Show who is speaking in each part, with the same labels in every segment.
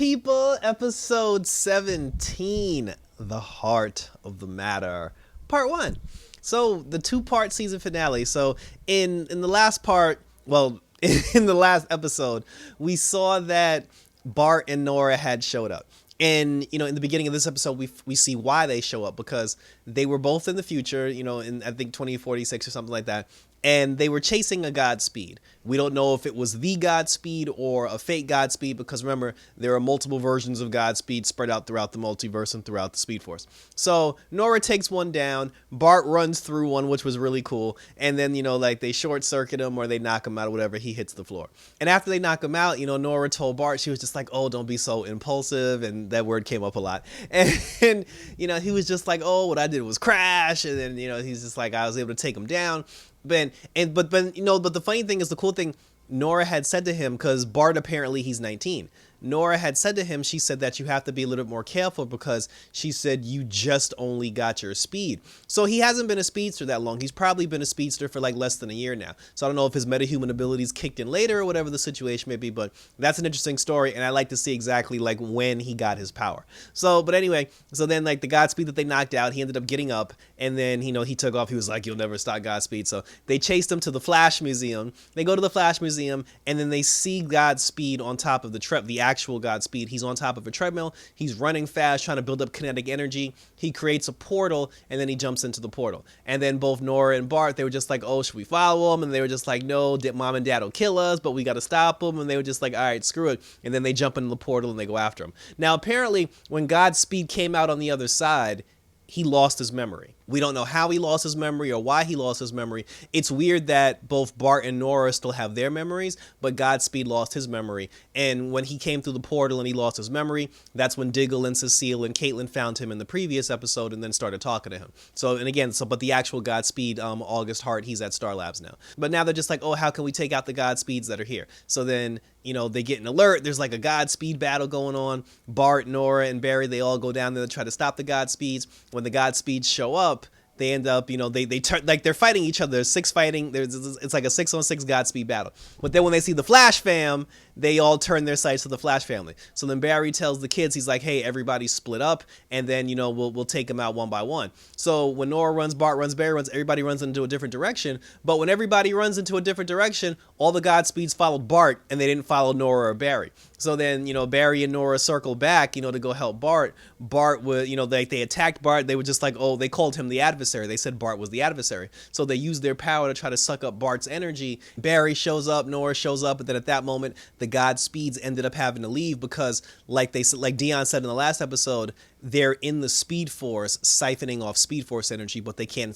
Speaker 1: people? Episode 17, The Heart of the Matter, Part 1. So, the two-part season finale. So, in the last part, well, in the last episode, we saw that Bart and Nora had showed up. And, in the beginning of this episode, we see why they show up, because they were both in the future, in I think 2046 or something like that. And they were chasing a Godspeed. We don't know if it was the Godspeed or a fake Godspeed, because remember, there are multiple versions of Godspeed spread out throughout the multiverse and throughout the Speed Force. So Nora takes one down, Bart runs through one, which was really cool, and then, they short circuit him or they knock him out or whatever, he hits the floor. And after they knock him out, Nora told Bart, she was just like, oh, don't be so impulsive, and that word came up a lot. And he was just like, oh, what I did was crash, and then, he's just like, I was able to take him down. But the funny thing is, the cool thing Nora had said to him, because Bart, apparently he's 19. Nora had said to him, she said that you have to be a little bit more careful, because she said you just only got your speed. So he hasn't been a speedster that long. He's probably been a speedster for like less than a year now. So I don't know if his metahuman abilities kicked in later or whatever the situation may be, but that's an interesting story, and I like to see exactly like when he got his power. So, but anyway, so then like the Godspeed that they knocked out, he ended up getting up, and then he took off. He was like, you'll never stop Godspeed. So they chased him to the Flash Museum. They go to the Flash Museum, and then they see Godspeed on top of the actual Godspeed. He's on top of a treadmill. He's running fast, trying to build up kinetic energy. He creates a portal, and then he jumps into the portal. And then both Nora and Bart, they were just like, oh, should we follow him? And they were just like, no, mom and dad will kill us, but we got to stop him. And they were just like, all right, screw it. And then they jump into the portal and they go after him. Now, apparently, when Godspeed came out on the other side, he lost his memory. We don't know how he lost his memory or why he lost his memory. It's weird that both Bart and Nora still have their memories, but Godspeed lost his memory. And when he came through the portal and he lost his memory, that's when Diggle and Cecile and Caitlin found him in the previous episode and then started talking to him. But the actual Godspeed, August Hart, he's at Star Labs now. But now they're just like, oh, how can we take out the Godspeeds that are here? So then, they get an alert. There's like a Godspeed battle going on. Bart, Nora, and Barry, they all go down there to try to stop the Godspeeds. When the Godspeeds show up, they end up, they turn, like they're fighting each other. There's six fighting. It's like a 6-on-6 Godspeed battle. But then when they see the Flash fam, they all turn their sights to the Flash family. So then Barry tells the kids, he's like, hey, everybody split up, and then, we'll take them out one by one. So when Nora runs, Bart runs, Barry runs, everybody runs into a different direction. But when everybody runs into a different direction, all the Godspeeds followed Bart, and they didn't follow Nora or Barry. So then, Barry and Nora circle back, to go help Bart. Bart would, they attacked Bart. They were just like, oh, they called him the adversary. They said Bart was the adversary. So they used their power to try to suck up Bart's energy. Barry shows up, Nora shows up, but then at that moment, the Godspeeds ended up having to leave because, like Dion said in the last episode, they're in the Speed Force siphoning off Speed Force energy, but they can't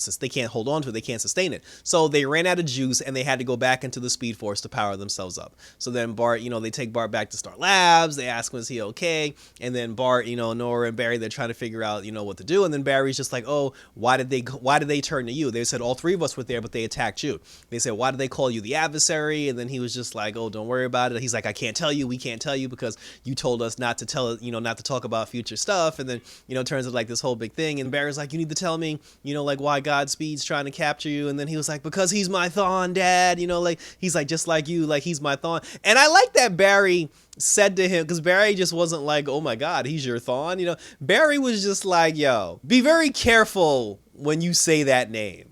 Speaker 1: hold on to it. They can't sustain it. So they ran out of juice and they had to go back into the Speed Force to power themselves up. So then Bart, they take Bart back to Star Labs. They ask him, is he okay? And then Bart, Nora and Barry, they're trying to figure out, what to do. And then Barry's just like, oh, why did they turn to you? They said all three of us were there, but they attacked you. They said, why did they call you the adversary? And then he was just like, oh, don't worry about it. He's like, I can't tell you. We can't tell you because you told us not to not to talk about future stuff. And then, it turns out like this whole big thing. And Barry's like, you need to tell me, like why Godspeed's trying to capture you. And then he was like, because he's my Thawne, Dad. He's like, just like you, like he's my Thawne. And I like that Barry said to him, because Barry just wasn't like, oh my God, he's your Thawne. Barry was just like, yo, be very careful when you say that name.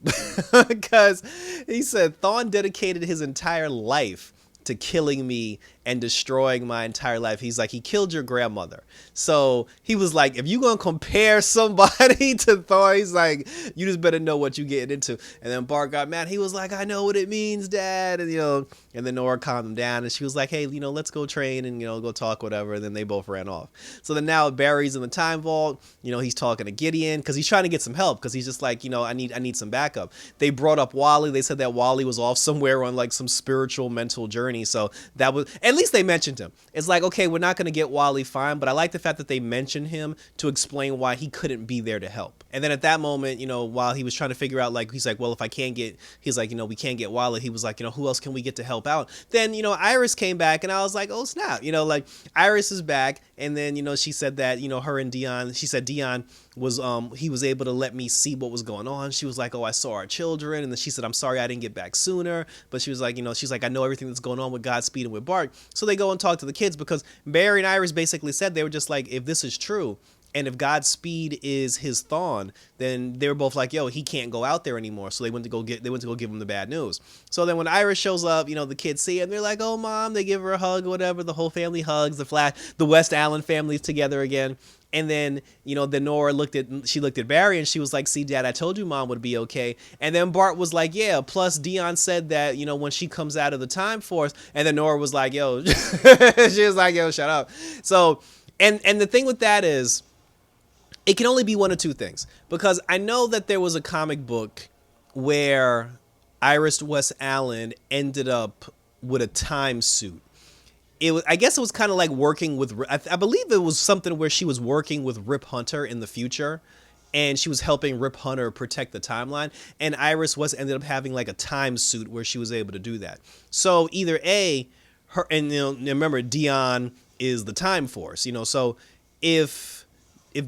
Speaker 1: Because he said Thawne dedicated his entire life to killing me and destroying my entire life. He's like, he killed your grandmother. So he was like, if you gonna compare somebody to Thor, he's like, you just better know what you getting into. And then Bart got mad. He was like, I know what it means, Dad. And and then Nora calmed him down and she was like, hey, let's go train and go talk, whatever. And then they both ran off. So then now Barry's in the time vault. He's talking to Gideon because he's trying to get some help, because he's just like, I need some backup. They brought up Wally. They said that Wally was off somewhere on like some spiritual mental journey. So that was, at least they mentioned him. It's like, okay, we're not going to get Wally, fine, but I like the fact that they mentioned him to explain why he couldn't be there to help. And then at that moment, while he was trying to figure out, like, he's like, well, if I can't get, he's like, we can't get Wally. He was like, who else can we get to help out? Then, Iris came back and I was like, oh, snap. Like Iris is back. And then, she said that, her and Dion, she said Dion was he was able to let me see what was going on. She was like, oh, I saw our children. And then she said, I'm sorry I didn't get back sooner. But she was like, she's like, I know everything that's going on with Godspeed and with Bart. So they go and talk to the kids, because Barry and Iris basically said, they were just like, if this is true, and if Godspeed is his Thawne, then they were both like, yo, he can't go out there anymore. So they went to go give him the bad news. So then when Iris shows up, the kids see it and they're like, oh, mom, they give her a hug or whatever. The whole family hugs. The West Allen family's together again. And then, then Nora looked at Barry and she was like, see, Dad, I told you Mom would be okay. And then Bart was like, yeah, plus Dion said that, when she comes out of the Time Force. And then Nora was like, yo, she was like, yo, shut up. So, and the thing with that is, it can only be one of two things, because I know that there was a comic book where Iris West Allen ended up with a time suit. I guess it was kind of like working with, I believe it was something where she was working with Rip Hunter in the future, and she was helping Rip Hunter protect the timeline. And Iris West ended up having like a time suit where she was able to do that. So either her, and remember, Dion is the Time Force, so if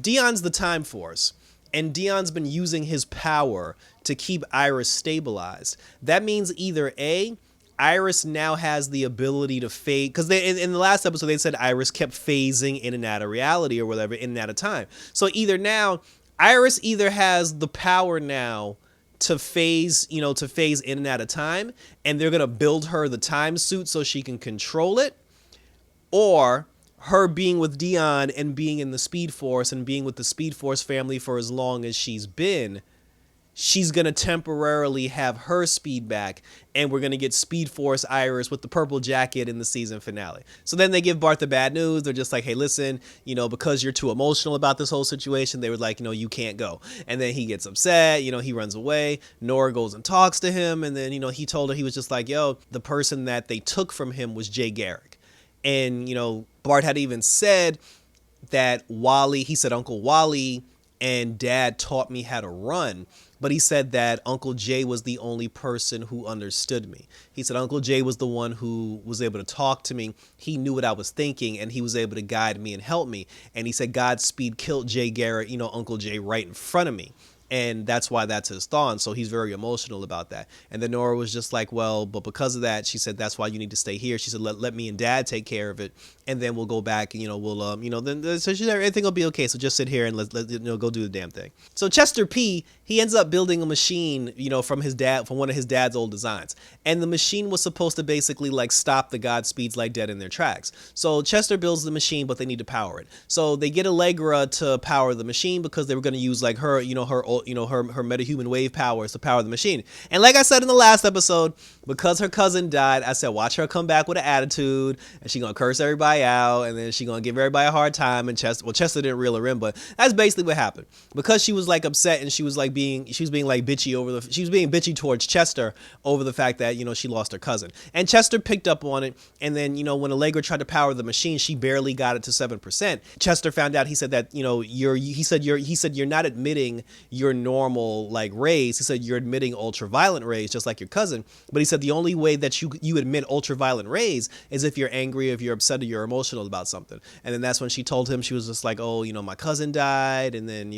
Speaker 1: Dion's the Time Force, and Dion's been using his power to keep Iris stabilized, that means either Iris now has the ability to phase, because in the last episode they said Iris kept phasing in and out of reality or whatever, in and out of time. So Iris either has the power now to phase in and out of time, and they're gonna build her the time suit so she can control it, or her being with Dion and being in the Speed Force and being with the Speed Force family for as long as she's been, she's going to temporarily have her speed back, and we're going to get Speed Force Iris with the purple jacket in the season finale. So then they give Bart the bad news. They're just like, hey, listen, because you're too emotional about this whole situation, they were like, you can't go. And then he gets upset, he runs away. Nora goes and talks to him, and then, he told her, he was just like, yo, the person that they took from him was Jay Garrick. And, Bart had even said that he said Uncle Wally and Dad taught me how to run. But he said that Uncle Jay was the only person who understood me. He said Uncle Jay was the one who was able to talk to me. He knew what I was thinking, and he was able to guide me and help me. And he said Godspeed killed Jay Garrett, Uncle Jay, right in front of me. And that's why that's his Thawne. So he's very emotional about that. And then Nora was just like, well, but because of that, she said, that's why you need to stay here. She said, let me and Dad take care of it. And then we'll go back and, we'll, then so she said, everything will be okay. So just sit here and let go do the damn thing. So Chester P, he ends up building a machine, from one of his dad's old designs. And the machine was supposed to basically like stop the Godspeeds like dead in their tracks. So Chester builds the machine, but they need to power it. So they get Allegra to power the machine because they were going to use like her, her metahuman wave powers to power the machine. And like I said in the last episode, because her cousin died, I said, watch her come back with an attitude, and she gonna curse everybody out, and then she gonna give everybody a hard time. And Chester didn't reel her in, but that's basically what happened. Because she was like upset, and she was being like bitchy she was being bitchy towards Chester over the fact that, she lost her cousin. And Chester picked up on it, and then, when Allegra tried to power the machine, she barely got it to 7%. Chester found out, he said that, he said you're not admitting your normal like rays. He said you're admitting ultraviolet rays just like your cousin. But he said the only way that you admit ultraviolet rays is if you're angry, if you're upset, or you're emotional about something. And then that's when she told him, she was just like, oh, my cousin died. And then,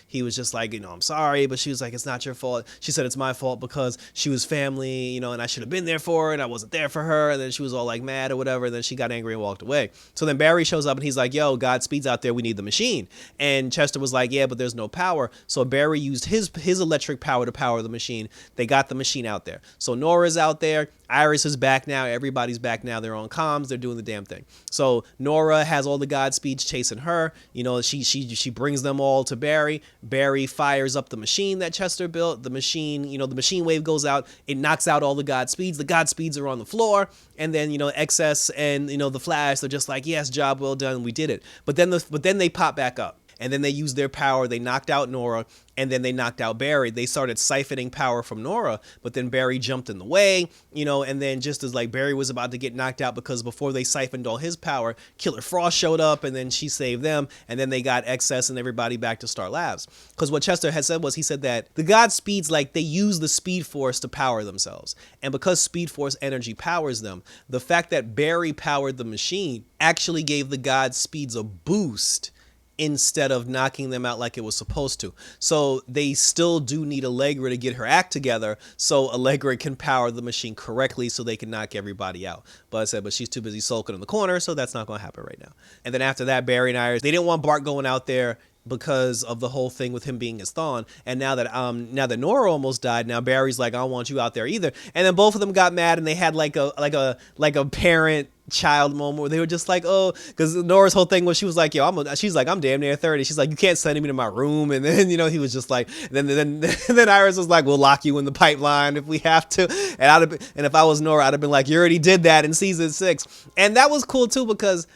Speaker 1: he was just like, I'm sorry. But she was like, it's not your fault. She said, it's my fault because she was family, and I should have been there for her, and I wasn't there for her. And then she was all like mad or whatever. And then she got angry and walked away. So then Barry shows up and he's like, yo, Godspeed's out there. We need the machine. And Chester was like, yeah, but there's no power. So Barry used his electric power to power the machine. They got the machine out there. So Nora's out there. Iris is back now. Everybody's back now. They're on comms. They're doing the damn thing. So Nora has all the Godspeeds chasing her. She brings them all to Barry. Barry fires up the machine that Chester built. The machine, the machine wave goes out. It knocks out all the Godspeeds. The Godspeeds are on the floor. And then, XS and, the Flash, they're just like, yes, job well done. We did it. But then they pop back up. And then they used their power. They knocked out Nora, and then they knocked out Barry. They started siphoning power from Nora, but then Barry jumped in the way, and then just as like Barry was about to get knocked out, because before they siphoned all his power, Killer Frost showed up, and then she saved them, and then they got XS and everybody back to Star Labs. Because what Chester had said was, he said that the Godspeeds, like, they use the Speed Force to power themselves. And because Speed Force energy powers them, the fact that Barry powered the machine actually gave the Godspeeds a boost instead of knocking them out like it was supposed to. So they still do need Allegra to get her act together so Allegra can power the machine correctly so they can knock everybody out. But I said, but she's too busy sulking in the corner, so that's not going to happen right now. And then after that, Barry and Iris, they didn't want Bart going out there because of the whole thing with him being his Thawne. And now that Nora almost died, now Barry's like, I don't want you out there either. And then both of them got mad and they had like a parent child moment where they were just like, oh, because Nora's whole thing was she was like, yo, she's like, I'm damn near 30. She's like, you can't send me to my room. And then, he was just like, then Iris was like, we'll lock you in the pipeline if we have to. And if I was Nora, I'd have been like, you already did that in season 6. And that was cool too, because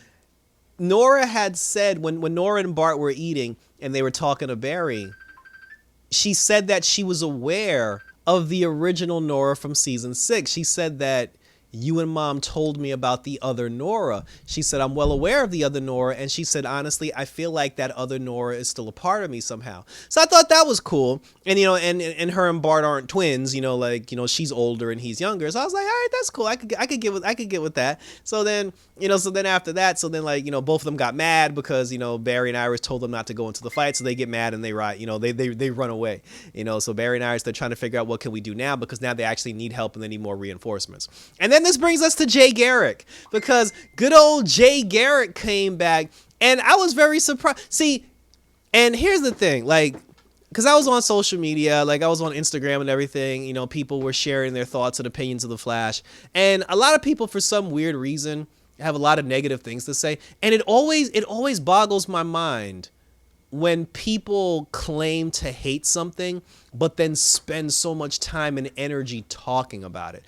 Speaker 1: Nora had said when Nora and Bart were eating and they were talking to Barry, she said that she was aware of the original Nora from season 6. She said that you and Mom told me about the other Nora. She said, I'm well aware of the other Nora. And she said, honestly, I feel like that other Nora is still a part of me somehow. So I thought that was cool. And, and her and Bart aren't twins, she's older and he's younger. So I was like, all right, that's cool. I could get with that. So then, after that, both of them got mad because, Barry and Iris told them not to go into the fight. So they get mad and they run away, so Barry and Iris, they're trying to figure out what can we do now, because now they actually need help and they need more reinforcements. And then this brings us to Jay Garrick, because good old Jay Garrick came back and I was very surprised. See, and here's the thing, because I was on social media, I was on Instagram and everything, people were sharing their thoughts and opinions of The Flash. And a lot of people, for some weird reason, have a lot of negative things to say. And it always boggles my mind when people claim to hate something, but then spend so much time and energy talking about it.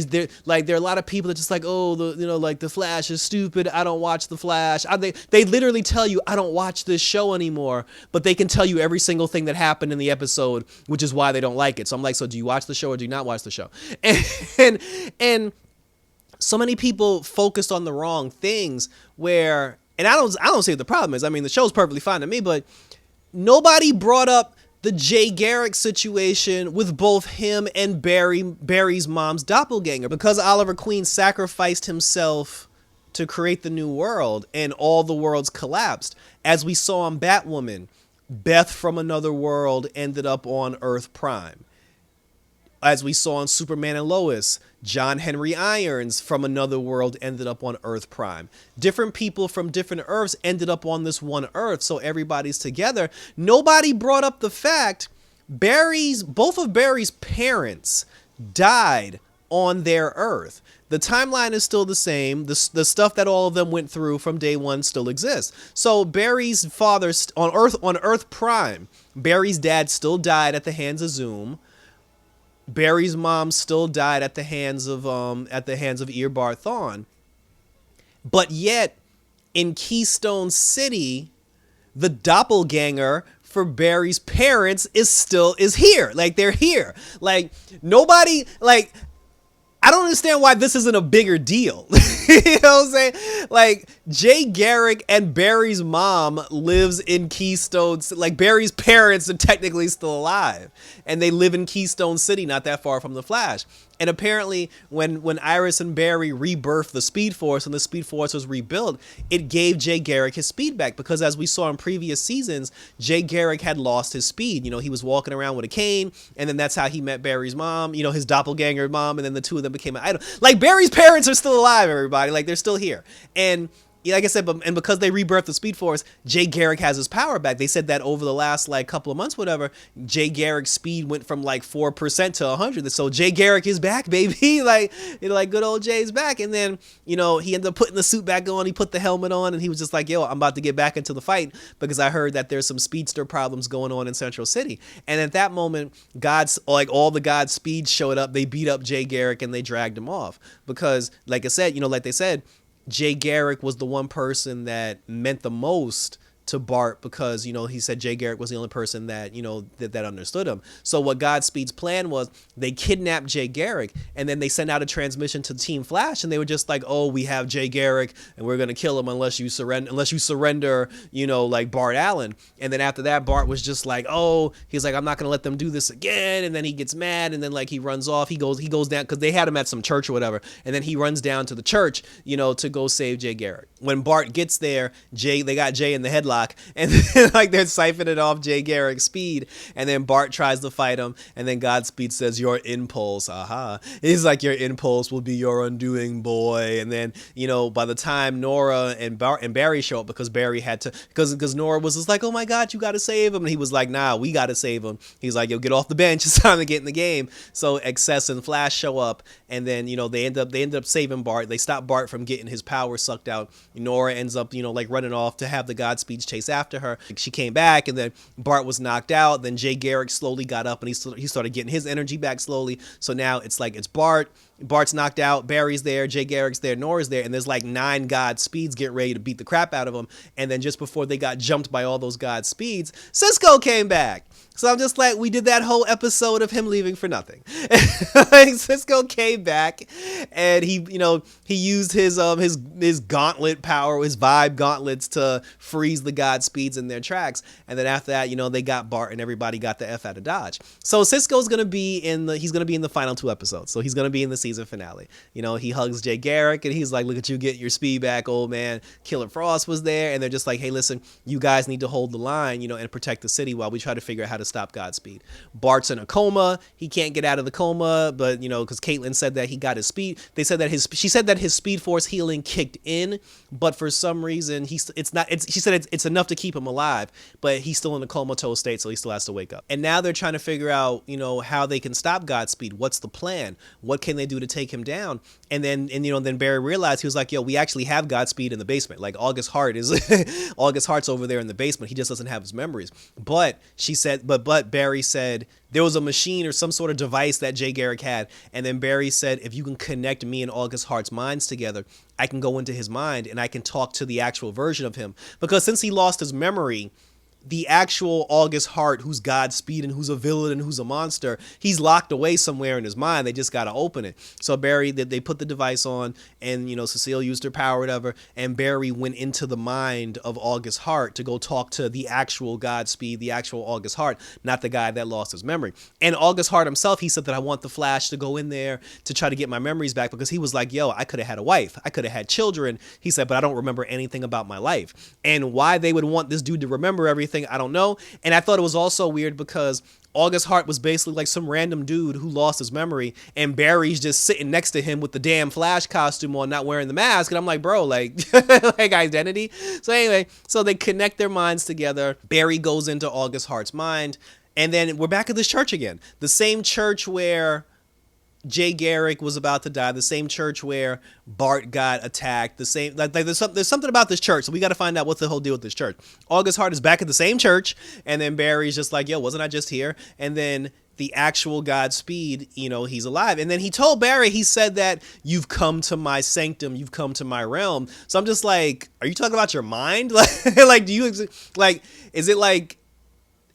Speaker 1: There are a lot of people that just like, oh, the Flash is stupid. I don't watch the Flash. They literally tell you, I don't watch this show anymore, but they can tell you every single thing that happened in the episode, which is why they don't like it. So I'm like, so do you watch the show or do you not watch the show? And so many people focused on the wrong things where, and I don't see what the problem is. I mean, the show's perfectly fine to me, but nobody brought up the Jay Garrick situation with both him and Barry's mom's doppelganger, because Oliver Queen sacrificed himself to create the new world and all the worlds collapsed. As we saw on Batwoman, Beth from another world ended up on Earth Prime. As we saw on Superman and Lois, John Henry Irons from another world ended up on Earth Prime. Different people from different Earths ended up on this one Earth, so everybody's together. Nobody brought up the fact both of Barry's parents died on their Earth. The timeline is still the same. The stuff that all of them went through from day one still exists. So Barry's father on Earth Prime, Barry's dad still died at the hands of Zoom. Barry's mom still died at the hands of Eobard Thawne. But yet, in Keystone City, the doppelganger for Barry's parents is here. They're here. Nobody, I don't understand why this isn't a bigger deal. You know what I'm saying? Jay Garrick and Barry's mom lives in Keystone. Barry's parents are technically still alive, and they live in Keystone City, not that far from the Flash. And apparently, when Iris and Barry rebirthed the Speed Force and the Speed Force was rebuilt, it gave Jay Garrick his speed back, because as we saw in previous seasons, Jay Garrick had lost his speed. He was walking around with a cane, and then that's how he met Barry's mom, his doppelganger mom, and then the two of them became an idol. Barry's parents are still alive, everybody. They're still here. And like I said, and because they rebirthed the Speed Force, Jay Garrick has his power back. They said that over the last couple of months, whatever, Jay Garrick's speed went from 4% to 100. So Jay Garrick is back, baby. Good old Jay's back. And then, he ended up putting the suit back on. He put the helmet on, and he was just like, yo, I'm about to get back into the fight because I heard that there's some speedster problems going on in Central City. And at that moment, all the God's speeds showed up. They beat up Jay Garrick and they dragged him off because, like I said, like they said, Jay Garrick was the one person that meant the most to Bart because, he said Jay Garrick was the only person that, that understood him. So what Godspeed's plan was, they kidnapped Jay Garrick and then they sent out a transmission to Team Flash and they were just like, oh, we have Jay Garrick and we're going to kill him unless you surrender, Bart Allen. And then after that, Bart was just like, oh, he's like, I'm not going to let them do this again. And then he gets mad and then he runs off. He goes down because they had him at some church or whatever. And then he runs down to the church, to go save Jay Garrick. when Bart gets there, they got Jay in the headlock, and then, like they're siphoning off Jay Garrick's speed, and then Bart tries to fight him, and then Godspeed says, "Your impulse, aha." He's like, "Your impulse will be your undoing, boy." And then, by the time Nora and Barry show up, because Barry had to, because Nora was just like, "Oh my God, you got to save him," and he was like, "Nah, we got to save him." He's like, "Yo, get off the bench. It's time to get in the game." So Excess and Flash show up, and then they end up saving Bart. They stop Bart from getting his power sucked out. Nora ends up, like running off to have the Godspeeds chase after her. She came back, and then Bart was knocked out. Then Jay Garrick slowly got up, and he started getting his energy back slowly. So now it's like it's Bart's knocked out, Barry's there, Jay Garrick's there, Nora's there, and there's like 9 Godspeeds getting ready to beat the crap out of them. And then just before they got jumped by all those Godspeeds, Cisco came back. So I'm just like, we did that whole episode of him leaving for nothing. Like, Cisco came back, and he used his gauntlet power, his vibe gauntlets, to freeze the Godspeeds in their tracks. And then after that, they got Bart, and everybody got the F out of Dodge. So Cisco's gonna be in the final 2 episodes. So he's gonna be in the season finale. He hugs Jay Garrick, and he's like, "Look at you getting your speed back, old man." Killer Frost was there, and they're just like, "Hey, listen, you guys need to hold the line, and protect the city while we try to figure out how to stop Godspeed." Bart's in a coma. He can't get out of the coma, but because Caitlin said that he got his speed. She said that his Speed Force healing kicked in, but for some reason she said it's enough to keep him alive, but he's still in a comatose state, so he still has to wake up. And now they're trying to figure out, how they can stop Godspeed. What's the plan? What can they do to take him down? And then Barry realized, he was like, "Yo, we actually have Godspeed in the basement. Like, August Hart is August Hart's over there in the basement. He just doesn't have his memories." But Barry said there was a machine or some sort of device that Jay Garrick had, and then Barry said, "If you can connect me and August Hart's minds together, I can go into his mind and I can talk to the actual version of him." Because since he lost his memory, the actual August Hart, who's Godspeed and who's a villain and who's a monster, he's locked away somewhere in his mind. They just got to open it. So Barry, they put the device on, and Cecile used her power, whatever, and Barry went into the mind of August Hart to go talk to the actual Godspeed, the actual August Hart, not the guy that lost his memory. And August Hart himself, he said that, "I want the Flash to go in there to try to get my memories back," because he was like, "Yo, I could have had a wife, I could have had children," he said, "but I don't remember anything about my life." And why they would want this dude to remember everything, I don't know. And I thought it was also weird because August Hart was basically like some random dude who lost his memory, and Barry's just sitting next to him with the damn Flash costume on, not wearing the mask. And I'm like, bro, like, like identity. So anyway, so they connect their minds together. Barry goes into August Hart's mind, and then we're back at this church again. The same church where Jay Garrick was about to die, the same church where Bart got attacked, the same, like there's something about this church, so we got to find out what's the whole deal with this church. August Hart is back at the same church, and then Barry's just like, "Yo, wasn't I just here?" And then the actual Godspeed, he's alive. And then he told Barry, he said that, "You've come to my sanctum, you've come to my realm." So I'm just like, are you talking about your mind? Like, do you, like, is it like,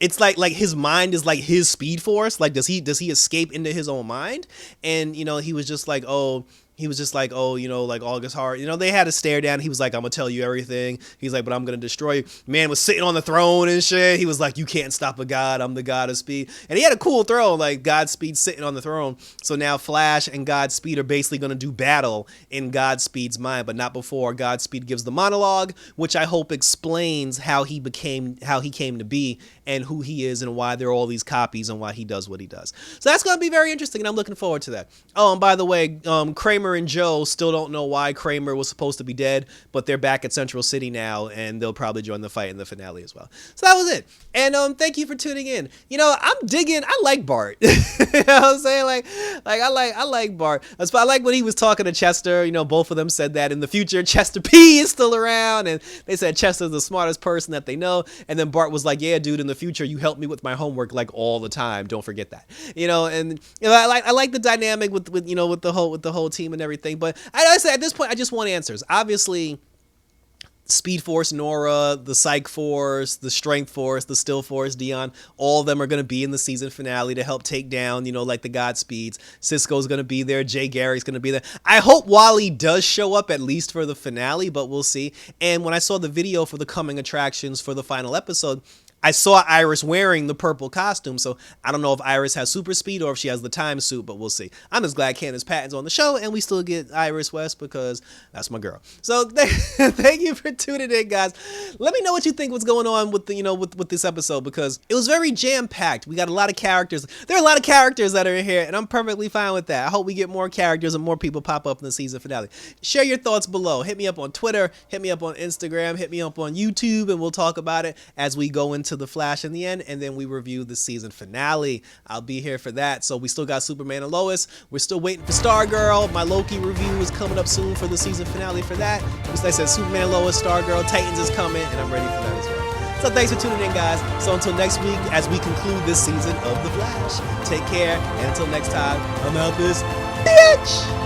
Speaker 1: it's like his mind is like his Speed Force? Like, does he escape into his own mind? And he was just like, "Oh, he was just like, oh, like August Hart, they had a stare down. He was like, I'm gonna tell you everything. He's like, but I'm gonna destroy you." Man was sitting on the throne and shit. He was like, "You can't stop a god. I'm the god of speed." And he had a cool throne, like Godspeed sitting on the throne. So now Flash and Godspeed are basically gonna do battle in Godspeed's mind, but not before Godspeed gives the monologue, which I hope explains how he came to be and who he is and why there are all these copies and why he does what he does. So that's gonna be very interesting, and I'm looking forward to that. Oh, and by the way, Kramer and Joe still don't know why Kramer was supposed to be dead, but they're back at Central City now, and they'll probably join the fight in the finale as well. So that was it. And thank you for tuning in. I'm digging. I like Bart. You know what I'm saying? Like I like Bart. I like when he was talking to Chester. Both of them said that in the future Chester P is still around, and they said Chester's the smartest person that they know. And then Bart was like, "Yeah, dude, in the future you help me with my homework like all the time. Don't forget that." And I like the dynamic with the whole team and everything. But I said, at this point, I just want answers. Obviously, Speed Force Nora, the Psych Force, the Strength Force, the Still Force Dion, all of them are going to be in the season finale to help take down, like the Godspeeds. Cisco's going to be there. Jay Garrick's going to be there. I hope Wally does show up at least for the finale, but we'll see. And when I saw the video for the coming attractions for the final episode, I saw Iris wearing the purple costume, so I don't know if Iris has super speed or if she has the time suit, but we'll see. I'm just glad Candace Patton's on the show, and we still get Iris West because that's my girl. So thank you for tuning in, guys. Let me know what you think was going on with the with this episode, because it was very jam packed. We got a lot of characters. There are a lot of characters that are in here, and I'm perfectly fine with that. I hope we get more characters and more people pop up in the season finale. Share your thoughts below. Hit me up on Twitter. Hit me up on Instagram. Hit me up on YouTube, and we'll talk about it as we go into the Flash in the end, and then we review the season finale. I'll be here for that. So we still got Superman and Lois. We're still waiting for Stargirl. My Loki review is coming up soon for the season finale for that. Just like I said, Superman, Lois, Stargirl, Titans is coming, and I'm ready for that as well. So thanks for tuning in, guys. So until next week, as we conclude this season of The Flash, take care, and until next time, I'm out this bitch!